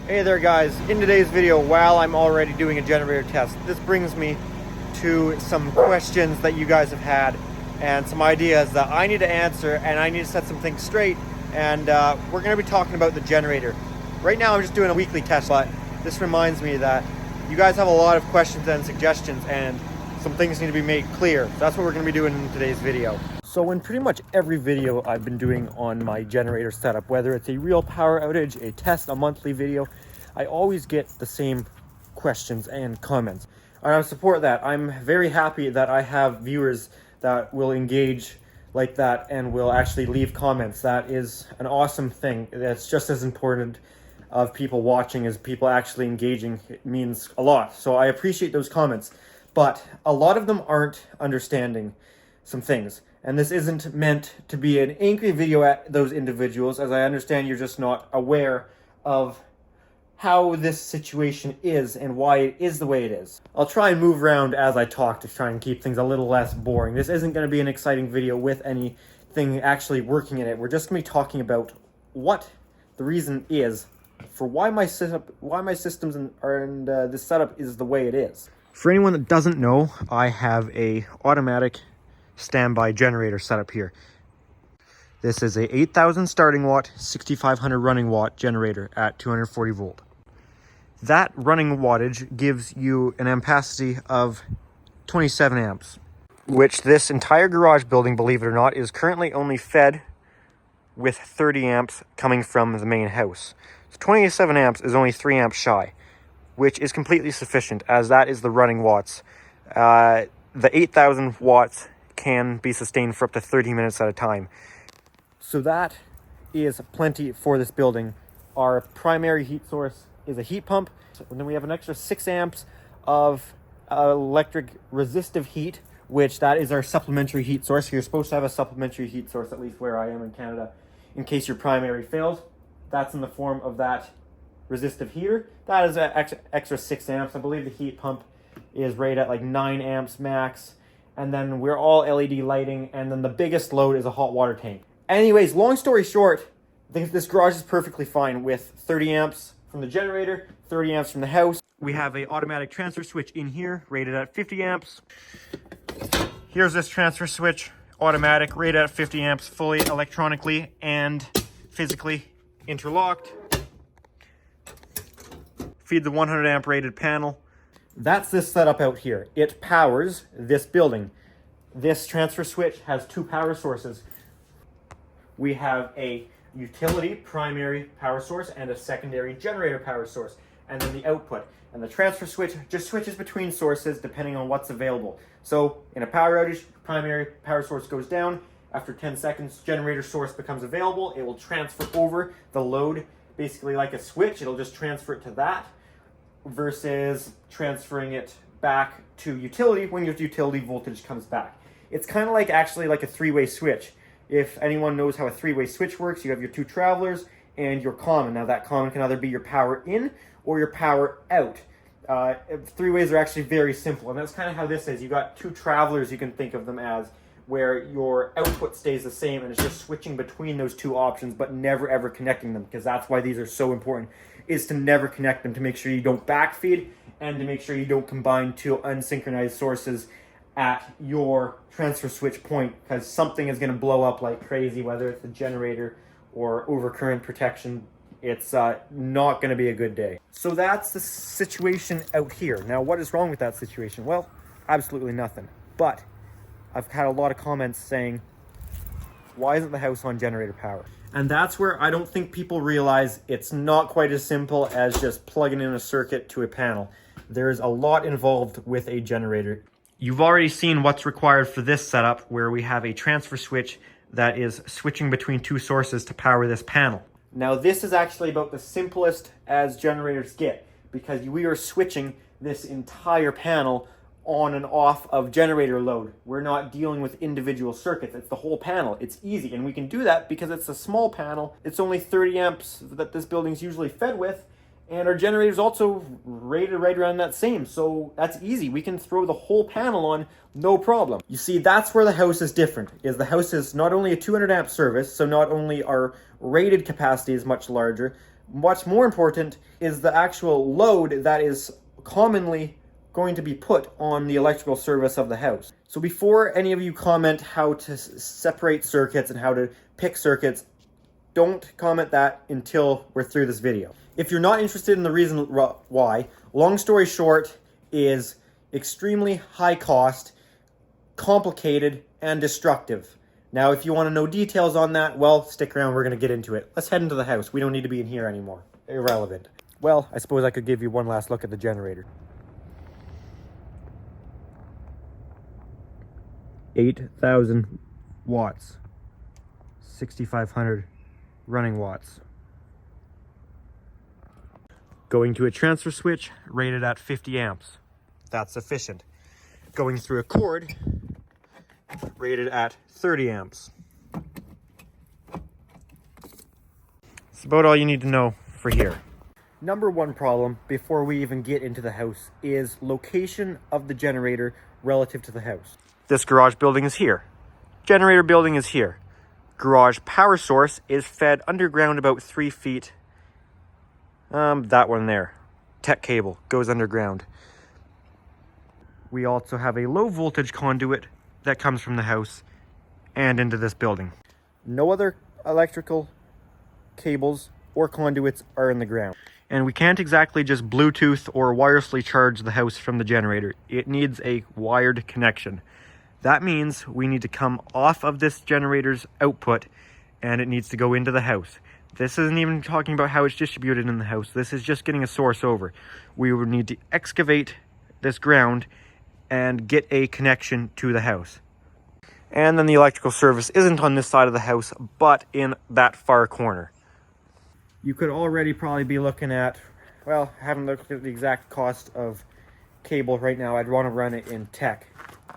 Hey there guys, in today's video, while I'm already doing a generator test, this brings me to some questions that you guys have had and some ideas that I need to answer, and I need to set some things straight, and we're going to be talking about the generator. Right now I'm just doing a weekly test, but this reminds me that you guys have a lot of questions and suggestions and some things need to be made clear. So that's what we're going to be doing in today's video. So in pretty much every video I've been doing on my generator setup, whether it's a real power outage, a test, a monthly video, I always get the same questions and comments. And I support that. I'm very happy that I have viewers that will engage like that and will actually leave comments. That is an awesome thing. That's just as important of people watching as people actually engaging. It means a lot. So I appreciate those comments. But a lot of them aren't understanding some things. And this isn't meant to be an angry video at those individuals, as I understand you're just not aware of how this situation is and why it is the way it is. I'll try and move around as I talk to try and keep things a little less boring. This isn't going to be an exciting video with anything actually working in it. We're just going to be talking about what the reason is for why my systems and this setup is the way it is. For anyone that doesn't know, I have a automatic standby generator setup here. This is a 8,000 starting watt, 6,500 running watt generator at 240 volt. That running wattage gives you an ampacity of 27 amps, which this entire garage building, believe it or not, is currently only fed with 30 amps coming from the main house. So 27 amps is only 3 amps shy, which is completely sufficient, as that is the running watts. The 8,000 watts can be sustained for up to 30 minutes at a time. So that is plenty for this building. Our primary heat source is a heat pump, and then we have an extra 6 amps of electric resistive heat, which that is our supplementary heat source. You're supposed to have a supplementary heat source, at least where I am in Canada, in case your primary fails. That's in the form of that resistive heater. That is an extra 6 amps. I believe the heat pump is rated at like 9 amps max. And then we're all LED lighting, and then the biggest load is a hot water tank. Anyways, long story short, I think this garage is perfectly fine with 30 amps from the generator, 30 amps from the house. We have an automatic transfer switch in here, rated at 50 amps. Here's this transfer switch, automatic, rated at 50 amps, fully electronically and physically interlocked. Feed the 100 amp rated panel. That's this setup out here. It powers this building. This transfer switch has 2 power sources. We have a utility primary power source and a secondary generator power source, and then the output. And the transfer switch just switches between sources depending on what's available. So in a power outage, primary power source goes down. After 10 seconds, generator source becomes available. It will transfer over the load, basically like a switch. It'll just transfer it to that, versus transferring it back to utility when your utility voltage comes back. It's kind of like actually like a 3-way switch. If anyone knows how a 3-way switch works, you have your 2 travelers and your common. Now that common can either be your power in or your power out. 3-ways are actually very simple, and that's kind of how this is. You got 2 travelers, you can think of them as, where your output stays the same and it's just switching between those 2 options but never ever connecting them, because that's why these are so important, is to never connect them, to make sure you don't backfeed and to make sure you don't combine 2 unsynchronized sources at your transfer switch point, because something is going to blow up like crazy, whether it's the generator or overcurrent protection. It's not going to be a good day. So that's the situation out here. Now, what is wrong with that situation? Well, absolutely nothing. But I've had a lot of comments saying, why isn't the house on generator power? And that's where I don't think people realize it's not quite as simple as just plugging in a circuit to a panel. There's a lot involved with a generator. You've already seen what's required for this setup, where we have a transfer switch that is switching between 2 sources to power this panel. Now this is actually about the simplest as generators get, because we are switching this entire panel on and off of generator load. We're not dealing with individual circuits. It's the whole panel. It's easy, and we can do that because it's a small panel. It's only 30 amps that this building's usually fed with, and our generator's also rated right around that same. So that's easy. We can throw the whole panel on, no problem. You see, that's where the house is different, is the house is not only a 200 amp service, so not only our rated capacity is much larger, What's more important is the actual load that is commonly going to be put on the electrical service of the house. So before any of you comment how to separate circuits and how to pick circuits, don't comment that until we're through this video. If you're not interested in the reason why, long story short, is extremely high cost, complicated, and destructive. Now, if you want to know details on that, well, stick around, we're going to get into it. Let's head into the house. We don't need to be in here anymore. Irrelevant. Well, I suppose I could give you one last look at the generator. 8,000 watts. 6,500 running watts. Going to a transfer switch rated at 50 amps. That's sufficient. Going through a cord rated at 30 amps. It's about all you need to know for here. Number one problem before we even get into the house is location of the generator relative to the house. This garage building is here. Generator building is here. Garage power source is fed underground about 3 feet. That one there. Tech cable goes underground. We also have a low voltage conduit that comes from the house and into this building. No other electrical cables or conduits are in the ground. And we can't exactly just Bluetooth or wirelessly charge the house from the generator. It needs a wired connection. That means we need to come off of this generator's output and it needs to go into the house. This isn't even talking about how it's distributed in the house. This is just getting a source over. We would need to excavate this ground and get a connection to the house. And then the electrical service isn't on this side of the house, but in that far corner. You could already probably be looking at, well, I haven't looked at the exact cost of cable right now. I'd want to run it in tech.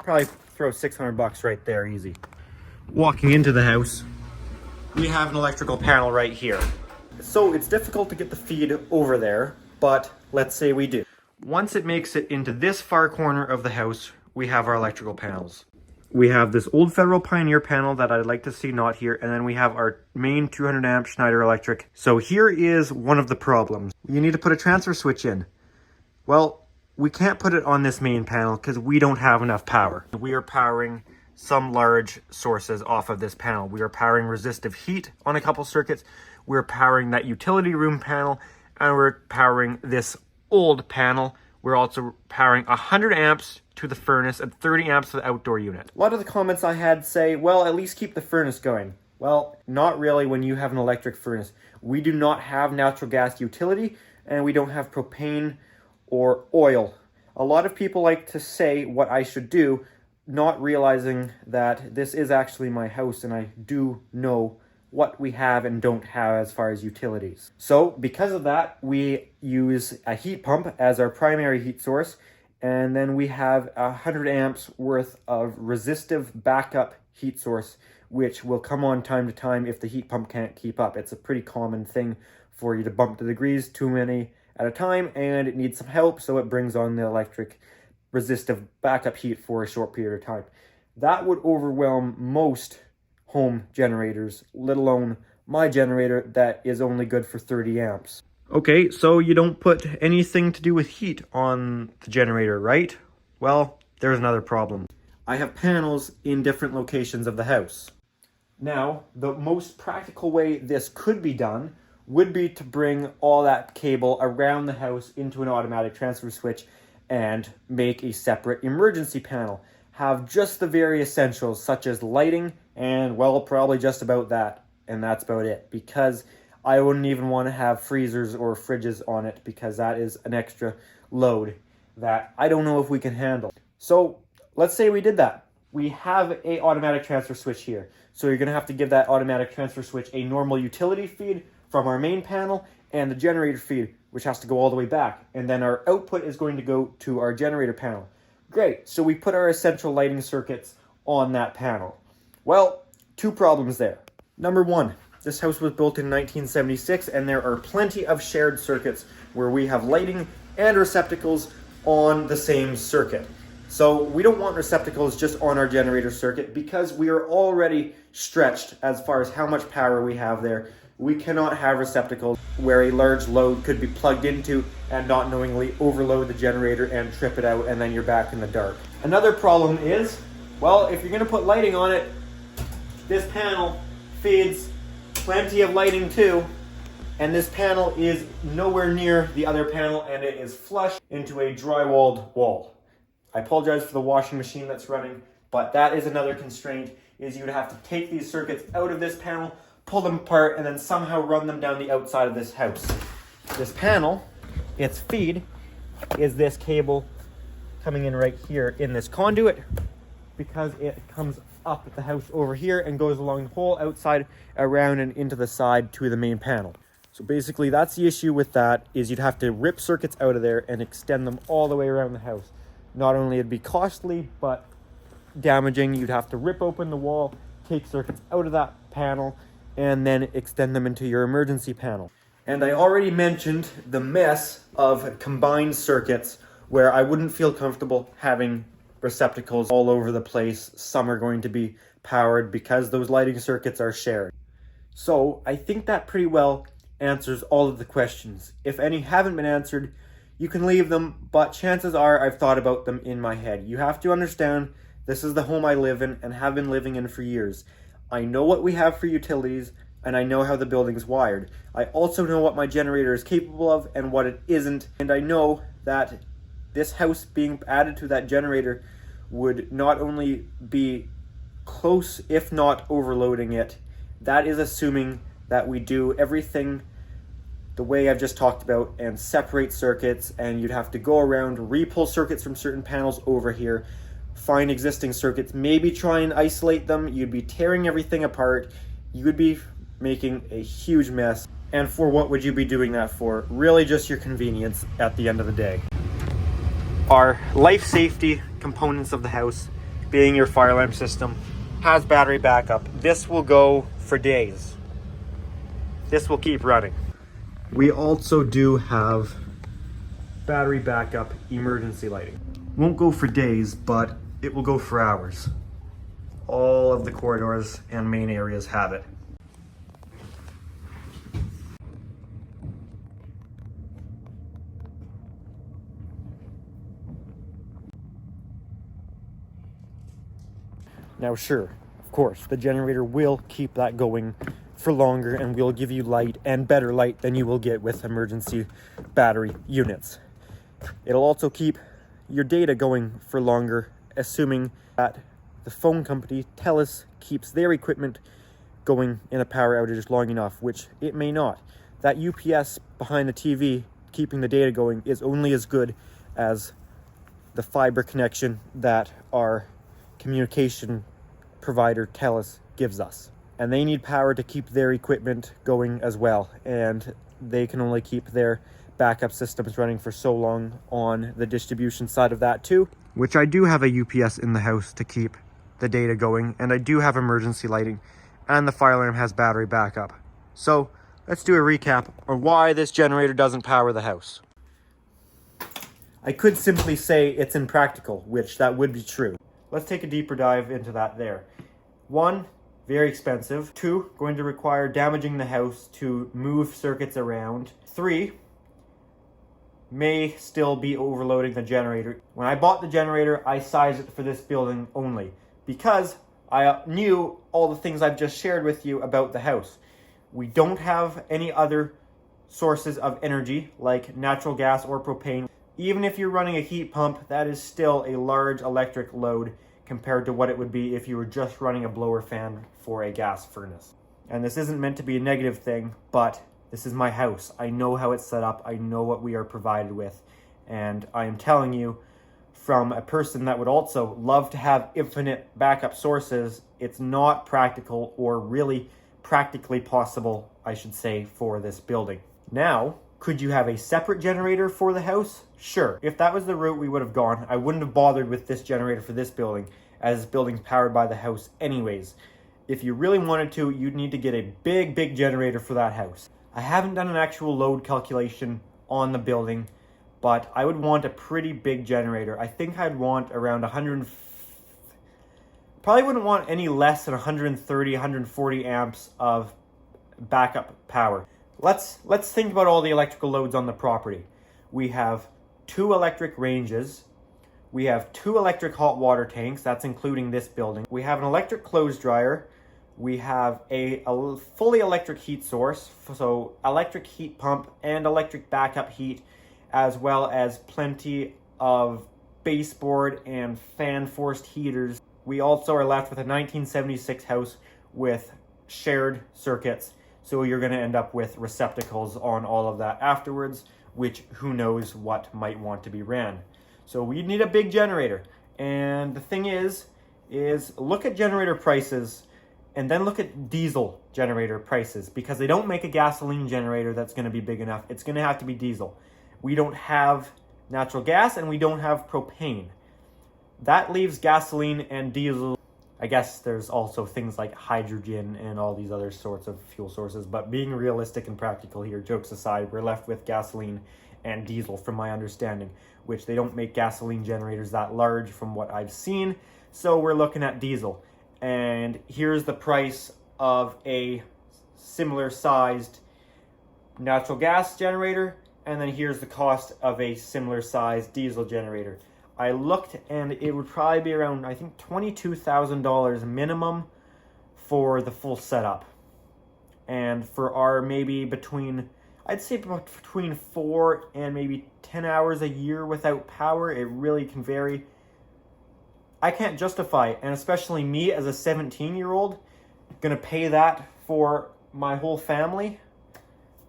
Probably throw $600 right there, easy. Walking into the house, we have an electrical panel right here. So it's difficult to get the feed over there, but let's say we do. Once it makes it into this far corner of the house, we have our electrical panels. We have this old Federal Pioneer panel that I'd like to see not here, and then we have our main 200 amp Schneider Electric. So here is one of the problems. You need to put a transfer switch in. Well, we can't put it on this main panel because we don't have enough power. We are powering some large sources off of this panel. We are powering resistive heat on a couple circuits. We're powering that utility room panel, and we're powering this old panel. We're also powering 100 amps to the furnace and 30 amps to the outdoor unit. A lot of the comments I had say, well, at least keep the furnace going. Well, not really when you have an electric furnace. We do not have natural gas utility, and we don't have propane or oil. A lot of people like to say what I should do, not realizing that this is actually my house and I do know what we have and don't have as far as utilities. So because of that, we use a heat pump as our primary heat source, and then we have 100 amps worth of resistive backup heat source, which will come on time to time if the heat pump can't keep up. It's a pretty common thing for you to bump the degrees too many at a time, and it needs some help, so it brings on the electric resistive backup heat for a short period of time. That would overwhelm most home generators, let alone my generator that is only good for 30 amps. Okay, so you don't put anything to do with heat on the generator, right? Well, there's another problem. I have panels in different locations of the house. Now, the most practical way this could be done would be to bring all that cable around the house into an automatic transfer switch and make a separate emergency panel. Have just the very essentials such as lighting and, well, probably just about that. And that's about it, because I wouldn't even want to have freezers or fridges on it because that is an extra load that I don't know if we can handle. So let's say we did that. We have a automatic transfer switch here. So you're going to have to give that automatic transfer switch a normal utility feed from our main panel and the generator feed, which has to go all the way back. And then our output is going to go to our generator panel. Great, so we put our essential lighting circuits on that panel. Well, two problems there. Number one, this house was built in 1976 and there are plenty of shared circuits where we have lighting and receptacles on the same circuit. So we don't want receptacles just on our generator circuit because we are already stretched as far as how much power we have there We cannot have receptacles where a large load could be plugged into and not knowingly overload the generator and trip it out, and then you're back in the dark. Another problem is, well, if you're gonna put lighting on it, this panel feeds plenty of lighting too, and this panel is nowhere near the other panel, and it is flush into a drywalled wall. I apologize for the washing machine that's running, but that is another constraint, is you'd have to take these circuits out of this panel, pull them apart, and then somehow run them down the outside of this house. This panel, its feed, is this cable coming in right here in this conduit, because it comes up the house over here and goes along the whole outside, around and into the side to the main panel. So basically that's the issue with that, is you'd have to rip circuits out of there and extend them all the way around the house. Not only it'd be costly, but damaging. You'd have to rip open the wall, take circuits out of that panel, and then extend them into your emergency panel. And I already mentioned the mess of combined circuits, where I wouldn't feel comfortable having receptacles all over the place. Some are going to be powered because those lighting circuits are shared. So I think that pretty well answers all of the questions. If any haven't been answered, you can leave them, but chances are I've thought about them in my head. You have to understand, this is the home I live in and have been living in for years. I know what we have for utilities, and I know how the building's wired. I also know what my generator is capable of and what it isn't, and I know that this house being added to that generator would not only be close, if not overloading it. That is assuming that we do everything the way I've just talked about and separate circuits, and you'd have to go around, re-pull circuits from certain panels over here, find existing circuits, maybe try and isolate them. You'd be tearing everything apart. You would be making a huge mess. And for what would you be doing that for? Really just your convenience at the end of the day. Our life safety components of the house, being your fire alarm system, has battery backup. This will go for days. This will keep running. We also do have battery backup emergency lighting. Won't go for days, but it will go for hours. All of the corridors and main areas have it. Now sure, of course, the generator will keep that going for longer and will give you light, and better light than you will get with emergency battery units. It'll also keep your data going for longer, assuming that the phone company, TELUS, keeps their equipment going in a power outage long enough, which it may not. That UPS behind the TV keeping the data going is only as good as the fiber connection that our communication provider TELUS gives us. And they need power to keep their equipment going as well, and they can only keep their backup systems running for so long on the distribution side of that too, which I do have a UPS in the house to keep the data going, and I do have emergency lighting, and the fire alarm has battery backup. So let's do a recap on why this generator doesn't power the house. I could simply say it's impractical, which that would be true. Let's take a deeper dive into that there. 1, very expensive. 2, going to require damaging the house to move circuits around. 3, may still be overloading the generator. When I bought the generator, I sized it for this building only, because I knew all the things I've just shared with you about the house. We don't have any other sources of energy like natural gas or propane. Even if you're running a heat pump, that is still a large electric load compared to what it would be if you were just running a blower fan for a gas furnace. And this isn't meant to be a negative thing, but this is my house. I know how it's set up. I know what we are provided with. And I am telling you, from a person that would also love to have infinite backup sources, it's not practical, or really practically possible, I should say, for this building. Now, could you have a separate generator for the house? Sure. If that was the route we would have gone, I wouldn't have bothered with this generator for this building, as this building's powered by the house anyways. If you really wanted to, you'd need to get a big generator for that house. I haven't done an actual load calculation on the building, but I would want a pretty big generator. I think I'd want around probably wouldn't want any less than 130, 140 amps of backup power. Let's think about all the electrical loads on the property. We have 2 electric ranges. We have 2 electric hot water tanks, that's including this building. We have an electric clothes dryer. We have a fully electric heat source, so electric heat pump and electric backup heat, as well as plenty of baseboard and fan forced heaters. We also are left with a 1976 house with shared circuits, so you're going to end up with receptacles on all of that afterwards, which who knows what might want to be ran. So we need a big generator. And the thing is look at generator prices and then look at diesel generator prices, because they don't make a gasoline generator that's going to be big enough. It's going to have to be diesel. We don't have natural gas and we don't have propane. That leaves gasoline and diesel. I guess there's also things like hydrogen and all these other sorts of fuel sources, but being realistic and practical here, jokes aside, we're left with gasoline and diesel from my understanding, which they don't make gasoline generators that large from what I've seen. So we're looking at diesel. And here's the price of a similar sized natural gas generator. And then here's the cost of a similar sized diesel generator. I looked and it would probably be around, I think, $22,000 minimum for the full setup. And for our maybe I'd say between 4 and maybe 10 hours a year without power, it really can vary. I can't justify, and especially me as a 17-year-old, gonna pay that for my whole family.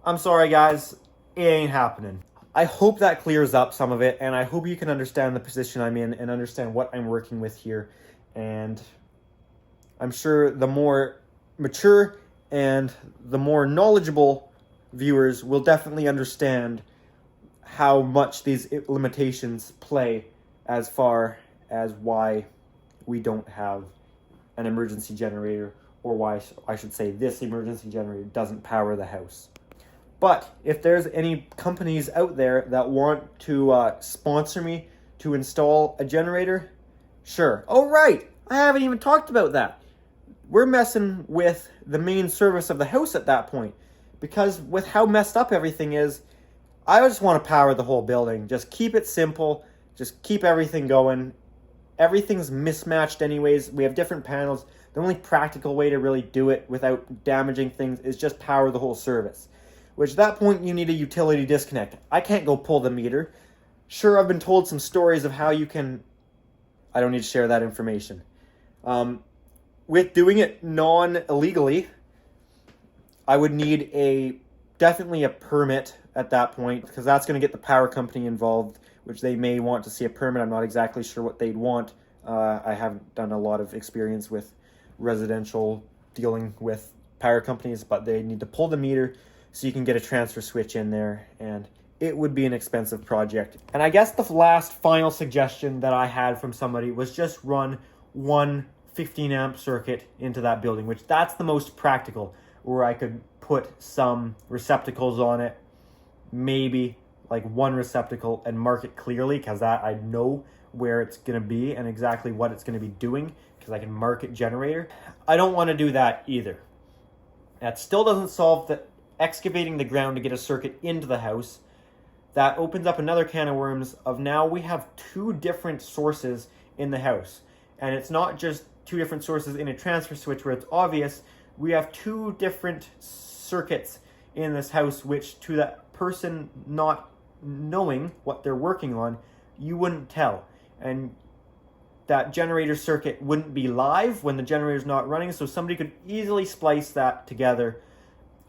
I'm sorry, guys, it ain't happening. I hope that clears up some of it, and I hope you can understand the position I'm in and understand what I'm working with here. And I'm sure the more mature and the more knowledgeable viewers will definitely understand how much these limitations play as far as why we don't have an emergency generator, or why I should say this emergency generator doesn't power the house. But if there's any companies out there that want to sponsor me to install a generator, sure. Oh, right, I haven't even talked about that. We're messing with the main service of the house at that point, because with how messed up everything is, I just want to power the whole building. Just keep it simple. Just keep everything going. Everything's mismatched anyways. We have different panels. The only practical way to really do it without damaging things is just power the whole service. Which at that point you need a utility disconnect. I can't go pull the meter. Sure, I've been told some stories of how you can... I don't need to share that information. With doing it non-illegally, I would need definitely a permit at that point, because that's going to get the power company involved, which they may want to see a permit. I'm not exactly sure what they'd want. I haven't done a lot of experience with residential dealing with power companies, but they need to pull the meter so you can get a transfer switch in there, and it would be an expensive project. And I guess the last final suggestion that I had from somebody was just run one 15 amp circuit into that building, which that's the most practical, where I could put some receptacles on it, maybe like one receptacle, and mark it clearly, because that I know where it's going to be and exactly what it's going to be doing, because I can mark it generator. I don't want to do that either. That still doesn't solve the excavating the ground to get a circuit into the house. That opens up another can of worms of now we have 2 different sources in the house. And it's not just 2 different sources in a transfer switch where it's obvious. We have 2 different circuits in this house, which to that person not knowing what they're working on, you wouldn't tell. And that generator circuit wouldn't be live when the generator's not running, so somebody could easily splice that together.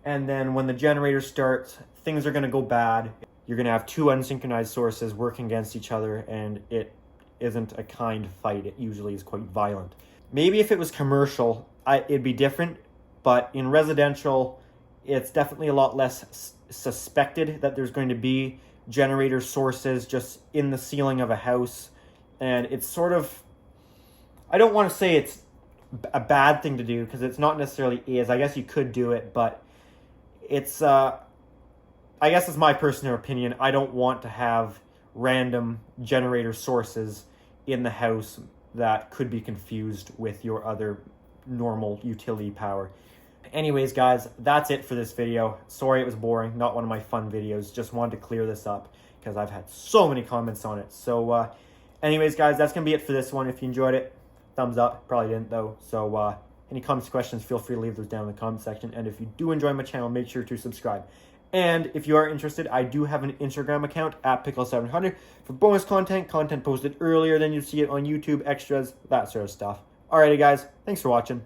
And then when the generator starts, things are going to go bad. You're going to have 2 unsynchronized sources working against each other, and it isn't a kind fight. It usually is quite violent. Maybe if it was commercial, it'd be different, but in residential, it's definitely a lot less suspected that there's going to be generator sources just in the ceiling of a house. And it's sort of, I don't want to say it's a bad thing to do, because it's not necessarily is. I guess you could do it, but it's, I guess it's my personal opinion. I don't want to have random generator sources in the house that could be confused with your other normal utility power. Anyways, guys, that's it for this video. Sorry it was boring, not one of my fun videos. Just wanted to clear this up because I've had so many comments on it. So anyways, guys, that's going to be it for this one. If you enjoyed it, thumbs up. Probably didn't, though. So any comments, questions, feel free to leave those down in the comment section. And if you do enjoy my channel, make sure to subscribe. And if you are interested, I do have an Instagram account at Pickle700 for bonus content posted earlier than you see it on YouTube, extras, that sort of stuff. Alrighty, guys, thanks for watching.